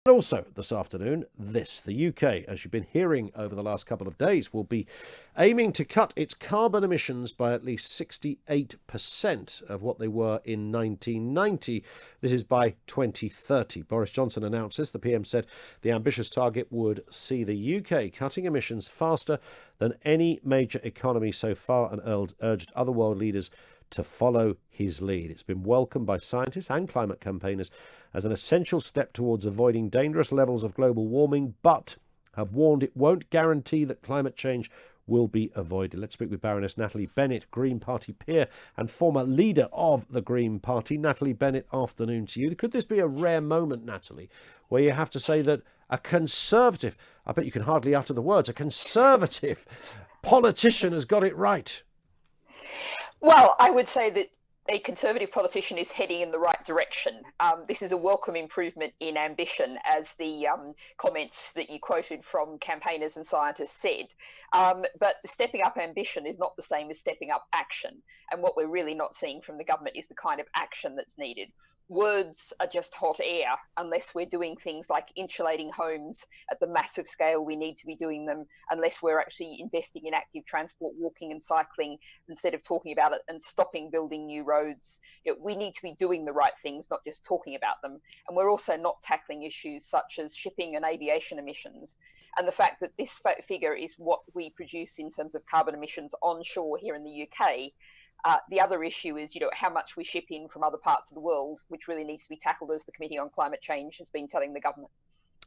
Also this afternoon, the UK, as you've been hearing over the last couple of days, will be aiming to cut its carbon emissions by at least 68% of what they were in 1990. This is by 2030. Boris Johnson announced this. The PM said the ambitious target would see the UK cutting emissions faster than any major economy so far and urged other world leaders to follow his lead. It's been welcomed by scientists and climate campaigners as an essential step towards avoiding dangerous levels of global warming, but have warned it won't guarantee that climate change will be avoided. Let's speak with Baroness Natalie Bennett, Green Party peer and former leader of the Green Party. Natalie Bennett, afternoon to you. Could this be a rare moment, Natalie, where you have to say that a conservative, I bet you can hardly utter the words, a conservative politician has got it right? Well, I would say that a Conservative politician is heading in the right direction. This is a welcome improvement in ambition, as the comments that you quoted from campaigners and scientists said. But stepping up ambition is not the same as stepping up action. And what we're really not seeing from the government is the kind of action that's needed. Words are just hot air unless we're doing things like insulating homes at the massive scale we need to be doing them, unless we're actually investing in active transport, walking and cycling, instead of talking about it and stopping building new roads. We need to be doing the right things, not just talking about them. And we're also not tackling issues such as shipping and aviation emissions. And the fact that this figure is what we produce in terms of carbon emissions onshore here in the UK. The other issue is, how much we ship in from other parts of the world, which really needs to be tackled, as the Committee on Climate Change has been telling the government.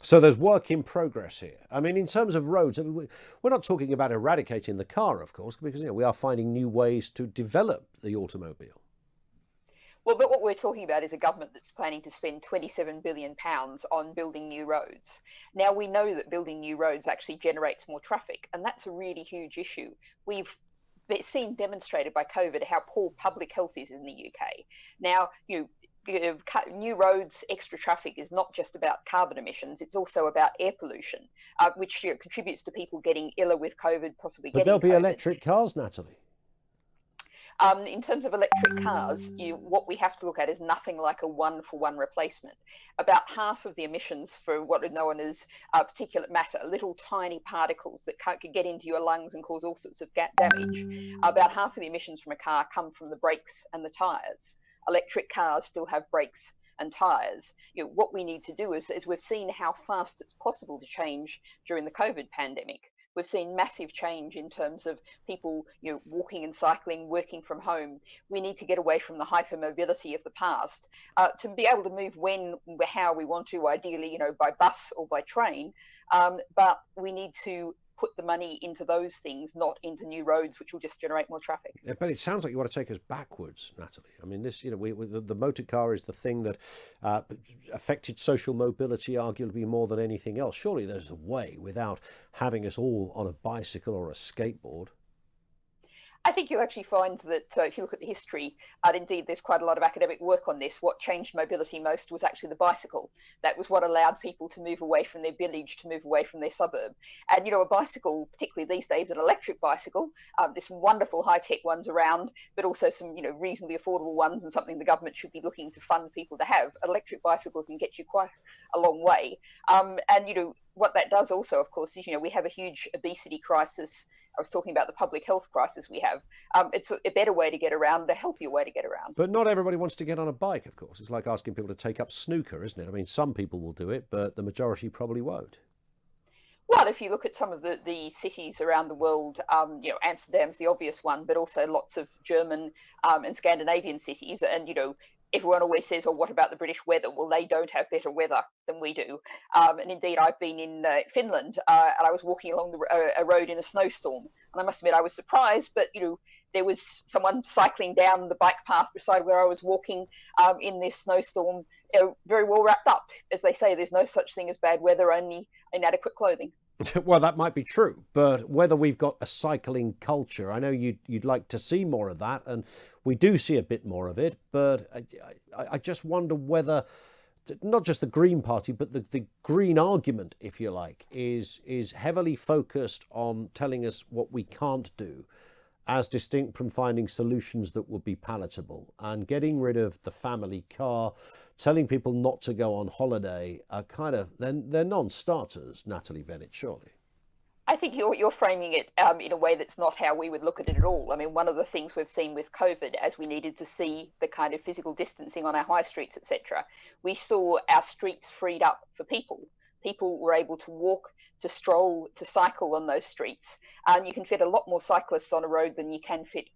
So there's work in progress here. I mean, in terms of roads, we're not talking about eradicating the car, of course, because we are finding new ways to develop the automobile. Well, but what we're talking about is a government that's planning to spend £27 billion on building new roads. Now, we know that building new roads actually generates more traffic, and that's a really huge issue. We've seen demonstrated by COVID how poor public health is in the UK. Now, new roads, extra traffic is not just about carbon emissions, it's also about air pollution, which contributes to people getting iller with COVID, possibly getting COVID. But there'll be electric cars, Natalie. In terms of electric cars, what we have to look at is nothing like a one-for-one replacement. About half of the emissions for what are known as particulate matter, little tiny particles that can get into your lungs and cause all sorts of damage, about half of the emissions from a car come from the brakes and the tyres. Electric cars still have brakes and tyres. What we need to do is we've seen how fast it's possible to change during the COVID pandemic. We've seen massive change in terms of people, walking and cycling, working from home. We need to get away from the hypermobility of the past to be able to move how we want to, ideally, by bus or by train. But we need to put the money into those things, not into new roads, which will just generate more traffic. Yeah, but it sounds like you want to take us backwards, Natalie. I mean, this, the motor car is the thing that affected social mobility arguably more than anything else. Surely there's a way without having us all on a bicycle or a skateboard. I think you'll actually find that if you look at the history, and indeed there's quite a lot of academic work on this, what changed mobility most was actually the bicycle. That was what allowed people to move away from their village, to move away from their suburb. And, a bicycle, particularly these days, an electric bicycle, there's some wonderful high-tech ones around, but also some, reasonably affordable ones, and something the government should be looking to fund people to have. An electric bicycle can get you quite a long way. And, what that does also, of course, is, we have a huge obesity crisis. I was talking about the public health crisis we have. It's a better way to get around, a healthier way to get around. But not everybody wants to get on a bike, of course. It's like asking people to take up snooker, isn't it? I mean, some people will do it, but the majority probably won't. Well, if you look at some of the cities around the world, Amsterdam's the obvious one, but also lots of German and Scandinavian cities. And, everyone always says, oh, what about the British weather? Well, they don't have better weather than we do. And indeed, I've been in Finland and I was walking along a road in a snowstorm. And I must admit, I was surprised, but, there was someone cycling down the bike path beside where I was walking in this snowstorm, very well wrapped up. As they say, there's no such thing as bad weather, only inadequate clothing. Well, that might be true, but whether we've got a cycling culture, I know you'd like to see more of that, and we do see a bit more of it, but I just wonder whether not just the Green Party, but the Green argument, if you like, is heavily focused on telling us what we can't do as distinct from finding solutions that would be palatable. And getting rid of the family car, telling people not to go on holiday, are kind of, they're non-starters, Natalie Bennett, surely. I think you're framing it in a way that's not how we would look at it at all. I mean, one of the things we've seen with COVID, as we needed to see the kind of physical distancing on our high streets, etc., we saw our streets freed up for people. People were able to walk, to stroll, to cycle on those streets. You can fit a lot more cyclists on a road than you can fit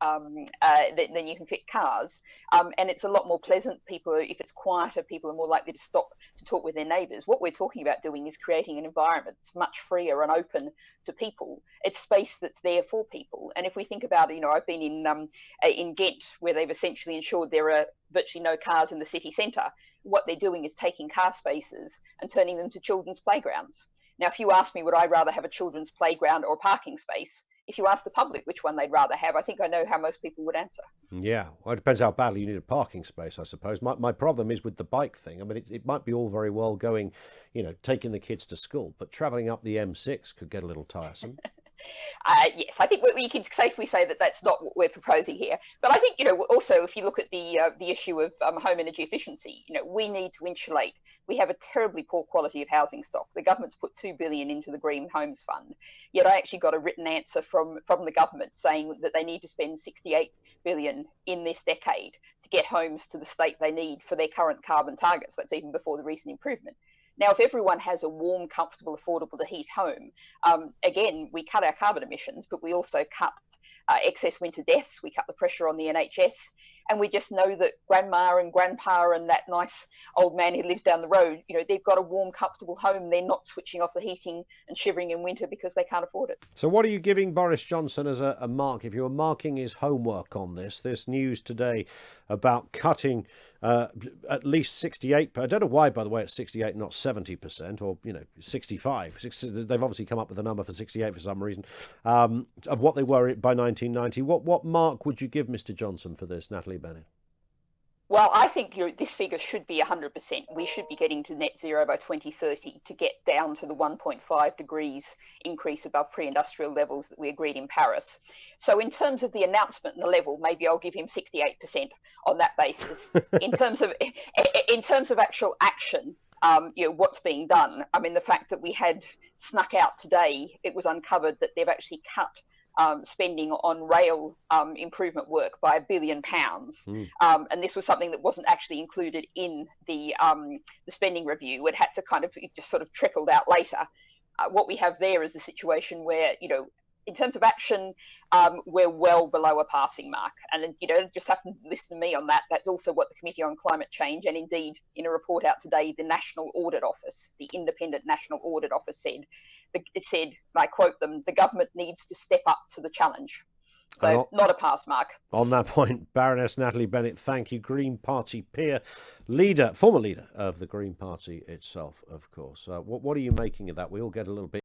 cars, and it's a lot more pleasant. People, if it's quieter, people are more likely to stop to talk with their neighbours. What we're talking about doing is creating an environment that's much freer and open to people. It's space that's there for people. And if we think about it, I've been in Ghent, where they've essentially ensured there are virtually no cars in the city centre. What they're doing is taking car spaces and turning them to children's playgrounds. Now, if you ask me, would I rather have a children's playground or a parking space? If you ask the public which one they'd rather have, I think I know how most people would answer. Yeah, well, it depends how badly you need a parking space, I suppose. My problem is with the bike thing. I mean, it might be all very well going, taking the kids to school, but travelling up the M6 could get a little tiresome. Yes, I think we can safely say that that's not what we're proposing here. But I think, also if you look at the issue of home energy efficiency, we need to insulate. We have a terribly poor quality of housing stock. The government's put $2 billion into the Green Homes Fund. Yet I actually got a written answer from the government saying that they need to spend $68 billion in this decade to get homes to the state they need for their current carbon targets. That's even before the recent improvement. Now, if everyone has a warm, comfortable, affordable to heat home, again, we cut our carbon emissions, but we also cut excess winter deaths. We cut the pressure on the NHS. And we just know that grandma and grandpa and that nice old man who lives down the road, they've got a warm, comfortable home. They're not switching off the heating and shivering in winter because they can't afford it. So what are you giving Boris Johnson as a mark? If you were marking his homework on this news today about cutting at least 68, I don't know why, by the way, it's 68, not 70%, or, 65. They've obviously come up with a number for 68 for some reason, of what they were by 1990. What mark would you give Mr. Johnson for this, Natalie Bennett? Well, I think this figure should be 100%. We should be getting to net zero by 2030 to get down to the 1.5 degrees increase above pre-industrial levels that we agreed in Paris. So in terms of the announcement and the level, maybe I'll give him 68% on that basis. In terms of actual action, what's being done. I mean, the fact that we had snuck out today, it was uncovered that they've actually cut spending on rail improvement work by £1 billion. And this was something that wasn't actually included in the spending review. It had to it just sort of trickled out later. What we have there is a situation where, in terms of action, we're well below a passing mark. And you don't just have to listen to me on that. That's also what the Committee on Climate Change, and indeed in a report out today, the National Audit Office, the independent National Audit Office said. It said, and I quote them, the government needs to step up to the challenge. So not a pass mark. On that point, Baroness Natalie Bennett, thank you. Green Party peer, former leader of the Green Party itself, of course. What are you making of that? We all get a little bit